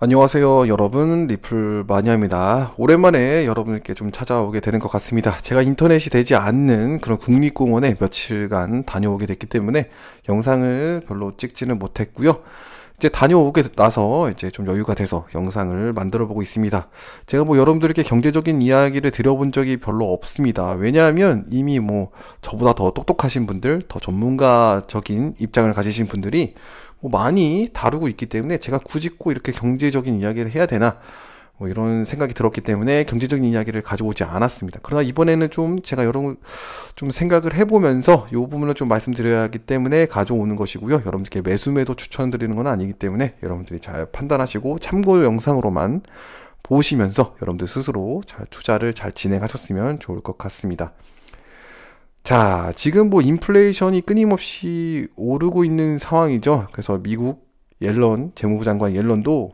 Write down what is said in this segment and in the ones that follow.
안녕하세요 여러분, 리플 마니아입니다. 오랜만에 여러분께 좀 찾아오게 되는 것 같습니다. 제가 인터넷이 되지 않는 그런 국립공원에 며칠간 다녀오게 됐기 때문에 영상을 별로 찍지는 못했고요. 이제 다녀오게 나서 이제 좀 여유가 돼서 영상을 만들어 보고 있습니다. 제가 여러분들께 경제적인 이야기를 드려본 적이 별로 없습니다. 왜냐하면 이미 저보다 더 똑똑하신 분들, 더 전문가적인 입장을 가지신 분들이 많이 다루고 있기 때문에 제가 굳이 꼭 이렇게 경제적인 이야기를 해야 되나 이런 생각이 들었기 때문에 경제적인 이야기를 가져오지 않았습니다. 그러나 이번에는 좀 제가 여러분 좀 생각을 해보면서 이 부분을 좀 말씀드려야 하기 때문에 가져오는 것이고요. 여러분들께 매수매도 추천드리는 건 아니기 때문에 여러분들이 잘 판단하시고 참고 영상으로만 보시면서 여러분들 스스로 잘 투자를 잘 진행하셨으면 좋을 것 같습니다. 자, 지금 인플레이션이 끊임없이 오르고 있는 상황이죠. 그래서 미국 옐런, 재무부 장관 옐런도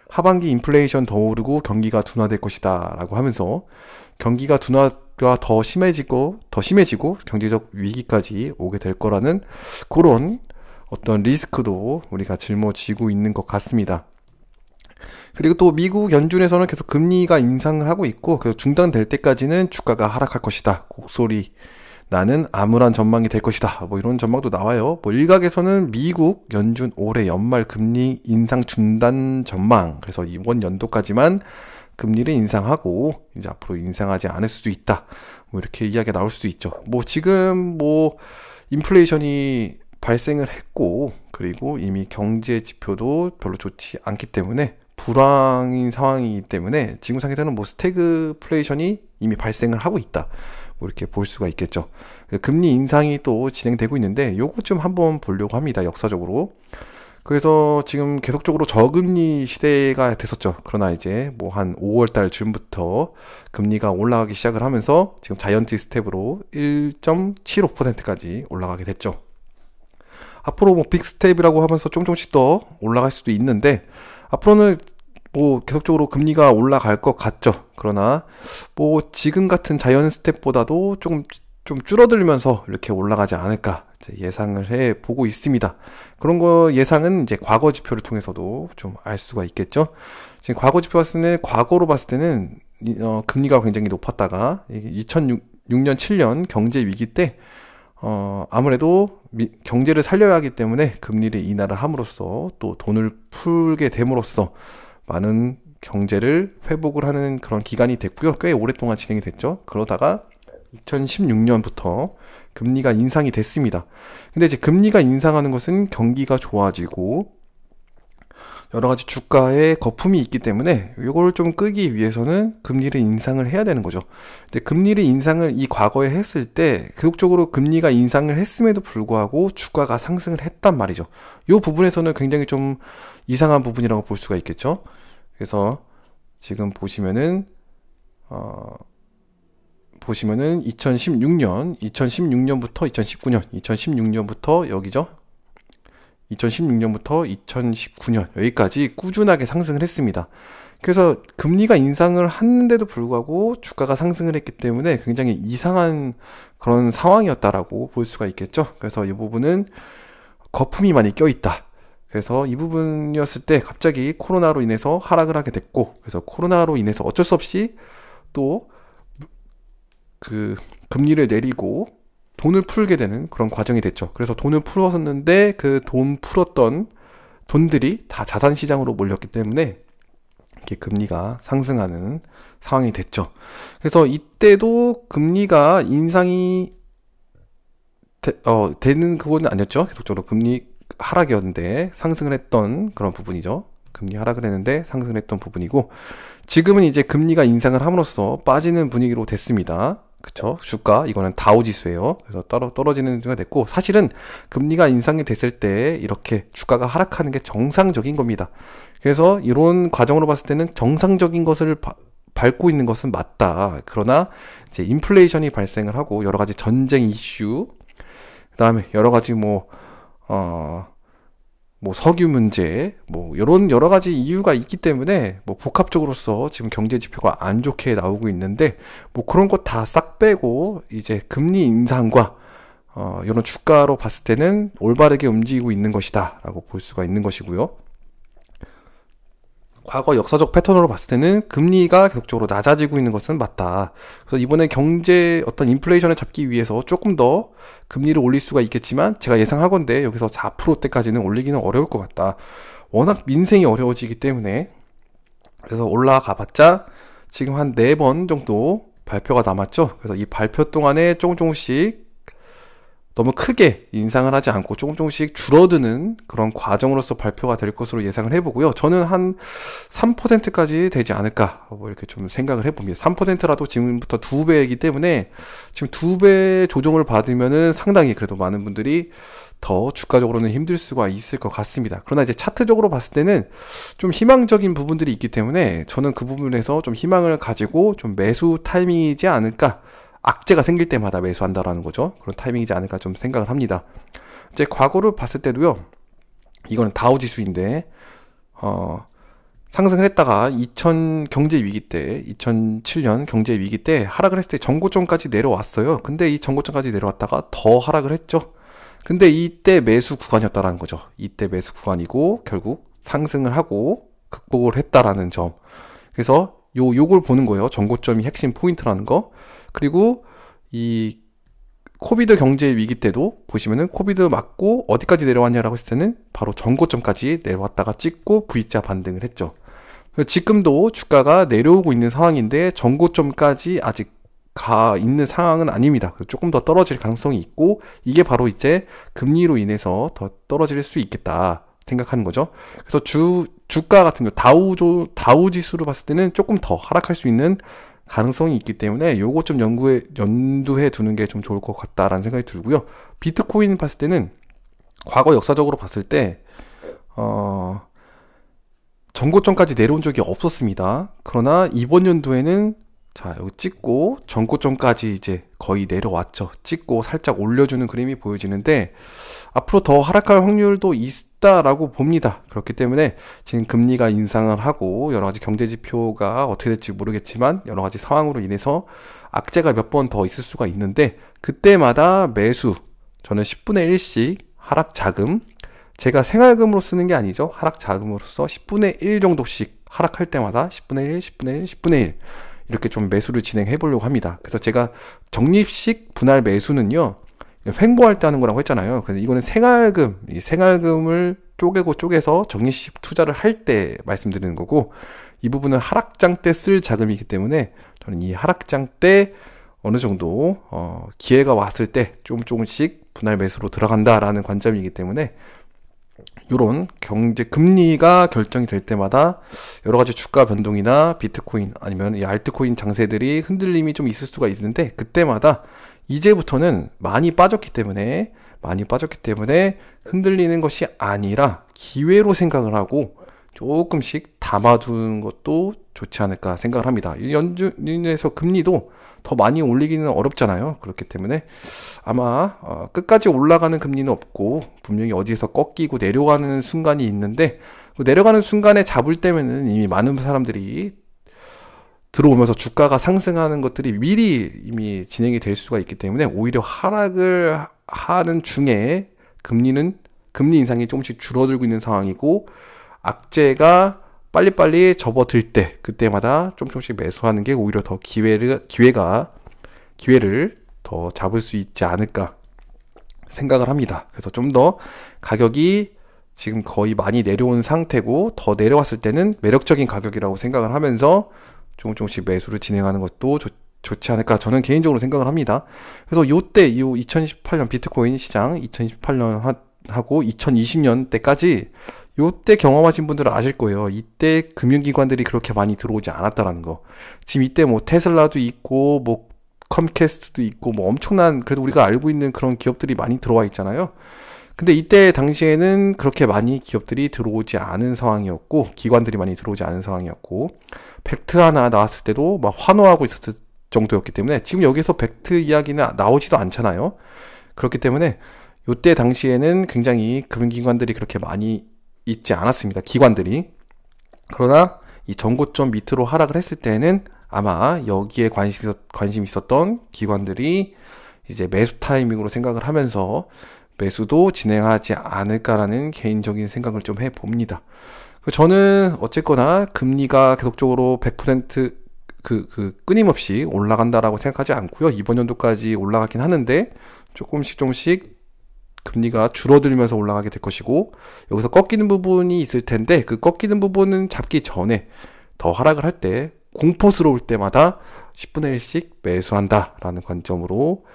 하반기 인플레이션 더 오르고 경기가 둔화될 것이다 라고 하면서 경기가 둔화가 더 심해지고 경제적 위기까지 오게 될 거라는 그런 어떤 리스크도 우리가 짊어지고 있는 것 같습니다. 그리고 또 미국 연준에서는 계속 금리가 인상을 하고 있고, 그래서 중단될 때까지는 주가가 하락할 것이다, 곡소리 나는 암울한 전망이 될 것이다, 이런 전망도 나와요. 일각에서는 미국 연준 올해 연말 금리 인상 중단 전망, 그래서 이번 연도까지만 금리를 인상하고 이제 앞으로 인상하지 않을 수도 있다, 이렇게 이야기가 나올 수도 있죠. 지금 인플레이션이 발생을 했고, 그리고 이미 경제 지표도 별로 좋지 않기 때문에 불황인 상황이기 때문에 지금 상태에서는 스태그플레이션이 이미 발생을 하고 있다, 이렇게 볼 수가 있겠죠. 금리 인상이 또 진행되고 있는데 요거 좀 한번 보려고 합니다, 역사적으로. 그래서 지금 계속적으로 저금리 시대가 됐었죠. 그러나 이제 한 5월달 즈음부터 금리가 올라가기 시작을 하면서 지금 자이언트 스텝으로 1.75%까지 올라가게 됐죠. 앞으로 빅 스텝이라고 하면서 조금씩 더 올라갈 수도 있는데, 앞으로는 계속적으로 금리가 올라갈 것 같죠. 그러나 지금 같은 자이언트 스텝보다도 좀 줄어들면서 이렇게 올라가지 않을까 예상을 해 보고 있습니다. 그런 거 예상은 이제 과거 지표를 통해서도 좀 알 수가 있겠죠. 지금 과거 지표 과거로 봤을 때는 금리가 굉장히 높았다가 2006년 7년 경제 위기 때 아무래도 경제를 살려야 하기 때문에 금리를 인하를 함으로써 또 돈을 풀게 됨으로써 많은 경제를 회복을 하는 그런 기간이 됐고요. 꽤 오랫동안 진행이 됐죠. 그러다가 2016년부터 금리가 인상이 됐습니다. 근데 이제 금리가 인상하는 것은 경기가 좋아지고 여러 가지 주가에 거품이 있기 때문에 이걸 좀 끄기 위해서는 금리를 인상을 해야 되는 거죠. 근데 금리를 인상을 이 과거에 했을 때 계속적으로 금리가 인상을 했음에도 불구하고 주가가 상승을 했단 말이죠. 이 부분에서는 굉장히 좀 이상한 부분이라고 볼 수가 있겠죠. 그래서 지금 보시면은 2016년부터 2019년, 2016년부터 여기죠. 2016년부터 2019년 여기까지 꾸준하게 상승을 했습니다. 그래서 금리가 인상을 했는데도 불구하고 주가가 상승을 했기 때문에 굉장히 이상한 그런 상황이었다라고 볼 수가 있겠죠. 그래서 이 부분은 거품이 많이 껴있다. 그래서 이 부분이었을 때 갑자기 코로나로 인해서 하락을 하게 됐고, 그래서 코로나로 인해서 어쩔 수 없이 또 금리를 내리고 돈을 풀게 되는 그런 과정이 됐죠. 그래서 돈을 풀었는데 그 돈 풀었던 돈들이 다 자산시장으로 몰렸기 때문에 이렇게 금리가 상승하는 상황이 됐죠. 그래서 이때도 금리가 인상이 되는 그거는 아니었죠. 계속적으로 금리 하락이었는데 상승을 했던 그런 부분이죠. 금리 하락을 했는데 상승을 했던 부분이고, 지금은 이제 금리가 인상을 함으로써 빠지는 분위기로 됐습니다. 그쵸? 주가, 이거는 다우지수예요. 그래서 떨어지는 수가 됐고, 사실은 금리가 인상이 됐을 때 이렇게 주가가 하락하는 게 정상적인 겁니다. 그래서 이런 과정으로 봤을 때는 정상적인 것을 밟고 있는 것은 맞다. 그러나 이제 인플레이션이 발생을 하고 여러 가지 전쟁 이슈, 그다음에 여러 가지 석유 문제, 이런 여러 가지 이유가 있기 때문에 복합적으로서 지금 경제 지표가 안 좋게 나오고 있는데, 그런 것 다 싹 빼고 이제 금리 인상과 이런 주가로 봤을 때는 올바르게 움직이고 있는 것이다 라고 볼 수가 있는 것이고요. 과거 역사적 패턴으로 봤을 때는 금리가 계속적으로 낮아지고 있는 것은 맞다. 그래서 이번에 경제 어떤 인플레이션을 잡기 위해서 조금 더 금리를 올릴 수가 있겠지만 제가 예상하건대 여기서 4%대까지는 올리기는 어려울 것 같다. 워낙 민생이 어려워지기 때문에. 그래서 올라가 봤자 지금 한 4번 정도 발표가 남았죠. 그래서 이 발표 동안에 조금씩 너무 크게 인상을 하지 않고 조금씩 줄어드는 그런 과정으로서 발표가 될 것으로 예상을 해보고요. 저는 한 3%까지 되지 않을까 뭐 이렇게 좀 생각을 해봅니다. 3%라도 지금부터 2배이기 때문에 지금 2배 조정을 받으면은 상당히 그래도 많은 분들이 더 주가적으로는 힘들 수가 있을 것 같습니다. 그러나 이제 차트적으로 봤을 때는 좀 희망적인 부분들이 있기 때문에 저는 그 부분에서 좀 희망을 가지고 좀 매수 타이밍이지 않을까, 악재가 생길 때마다 매수한다라는 거죠. 그런 타이밍이지 않을까 좀 생각을 합니다. 이제 과거를 봤을 때도요, 이거는 다우지수인데 상승을 했다가 2000 경제 위기 때, 2007년 경제 위기 때 하락을 했을 때 전고점까지 내려왔어요. 근데 이 전고점까지 내려왔다가 더 하락을 했죠. 근데 이때 매수 구간이었다라는 거죠. 이때 매수 구간이고 결국 상승을 하고 극복을 했다라는 점. 그래서 요걸 보는 거예요. 전고점이 핵심 포인트라는 거. 그리고 이 코비드 경제 위기 때도 보시면은 코비드 맞고 어디까지 내려왔냐라고 했을 때는 바로 전고점까지 내려왔다가 찍고 V자 반등을 했죠. 지금도 주가가 내려오고 있는 상황인데 전고점까지 아직 가 있는 상황은 아닙니다. 조금 더 떨어질 가능성이 있고 이게 바로 이제 금리로 인해서 더 떨어질 수 있겠다 생각하는 거죠. 그래서 주가 같은 경우 다우 지수로 봤을 때는 조금 더 하락할 수 있는 가능성이 있기 때문에 요거 좀 연두해 두는 게 좀 좋을 것 같다라는 생각이 들고요. 비트코인 봤을 때는 과거 역사적으로 봤을 때 전고점까지 내려온 적이 없었습니다. 그러나 이번 연도에는 자, 여기 찍고 전고점까지 이제 거의 내려왔죠. 찍고 살짝 올려주는 그림이 보여지는데 앞으로 더 하락할 확률도 있다라고 봅니다. 그렇기 때문에 지금 금리가 인상을 하고 여러 가지 경제 지표가 어떻게 될지 모르겠지만 여러 가지 상황으로 인해서 악재가 몇 번 더 있을 수가 있는데 그때마다 매수, 저는 10분의 1씩 하락 자금, 제가 생활금으로 쓰는 게 아니죠. 하락 자금으로서 10분의 1 정도씩 하락할 때마다 10분의 1, 10분의 1, 10분의 1 이렇게 좀 매수를 진행해 보려고 합니다. 그래서 제가 적립식 분할 매수는요, 횡보할 때 하는 거라고 했잖아요. 그래서 이거는 생활금, 이 생활금을 쪼개서 적립식 투자를 할 때 말씀드리는 거고, 이 부분은 하락장 때 쓸 자금이기 때문에 저는 이 하락장 때 어느 정도 기회가 왔을 때 조금씩 분할 매수로 들어간다라는 관점이기 때문에 요런 경제 금리가 결정이 될 때마다 여러 가지 주가 변동이나 비트코인 아니면 이 알트코인 장세들이 흔들림이 좀 있을 수가 있는데 그때마다 이제부터는 많이 빠졌기 때문에 흔들리는 것이 아니라 기회로 생각을 하고 조금씩 담아두는 것도 좋지 않을까 생각을 합니다. 연준에서 금리도 더 많이 올리기는 어렵잖아요. 그렇기 때문에 아마 끝까지 올라가는 금리는 없고 분명히 어디에서 꺾이고 내려가는 순간이 있는데 내려가는 순간에 잡을 때면은 이미 많은 사람들이 들어오면서 주가가 상승하는 것들이 미리 이미 진행이 될 수가 있기 때문에 오히려 하락을 하는 중에 금리 인상이 조금씩 줄어들고 있는 상황이고 악재가 빨리빨리 접어들 때 그때마다 조금씩 매수하는 게 오히려 더 기회를 더 잡을 수 있지 않을까 생각을 합니다. 그래서 좀 더 가격이 지금 거의 많이 내려온 상태고 더 내려왔을 때는 매력적인 가격이라고 생각을 하면서 조금씩 매수를 진행하는 것도 좋지 않을까 저는 개인적으로 생각을 합니다. 그래서 요때 2018년 비트코인 시장 2018년 하고 2020년 때까지 요때 경험하신 분들은 아실 거예요. 이때 금융기관들이 그렇게 많이 들어오지 않았다라는 거. 지금 이때 뭐 테슬라도 있고 뭐 컴캐스트도 있고 뭐 엄청난 그래도 우리가 알고 있는 그런 기업들이 많이 들어와 있잖아요. 근데 이때 당시에는 그렇게 많이 기업들이 들어오지 않은 상황이었고 기관들이 많이 들어오지 않은 상황이었고 팩트 하나 나왔을 때도 막 환호하고 있었을 정도였기 때문에 지금 여기서 팩트 이야기는 나오지도 않잖아요. 그렇기 때문에 요때 당시에는 굉장히 금융기관들이 그렇게 많이 있지 않았습니다. 기관들이. 그러나 이 전고점 밑으로 하락을 했을 때는 아마 여기에 관심이 있었던 기관들이 이제 매수 타이밍으로 생각을 하면서 매수도 진행하지 않을까라는 개인적인 생각을 좀 해봅니다. 저는 어쨌거나 금리가 계속적으로 100% 끊임없이 올라간다라고 생각하지 않고요. 이번 연도까지 올라가긴 하는데 조금씩 조금씩 금리가 줄어들면서 올라가게 될 것이고, 여기서 꺾이는 부분이 있을 텐데 그 꺾이는 부분은 잡기 전에 더 하락을 할 때 공포스러울 때마다 10분의 1씩 매수한다라는 관점으로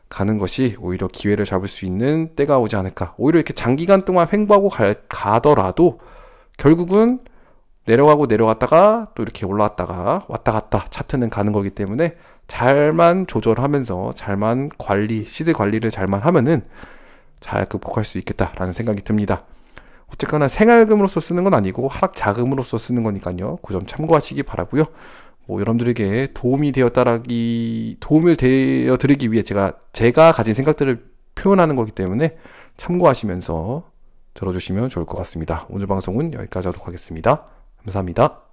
가는 것이 오히려 기회를 잡을 수 있는 때가 오지 않을까. 오히려 이렇게 장기간 동안 횡보하고 가더라도 결국은 내려가고 내려갔다가 또 이렇게 올라왔다가 왔다 갔다 차트는 가는 거기 때문에 잘만 조절하면서 잘만 시드 관리를 잘만 하면은 잘 극복할 수 있겠다라는 생각이 듭니다. 어쨌거나 생활금으로서 쓰는 건 아니고 하락 자금으로서 쓰는 거니까요. 그 점 참고하시기 바라고요. 여러분들에게 도움을 되어드리기 위해 제가 가진 생각들을 표현하는 거기 때문에 참고하시면서 들어주시면 좋을 것 같습니다. 오늘 방송은 여기까지 하도록 하겠습니다. 감사합니다.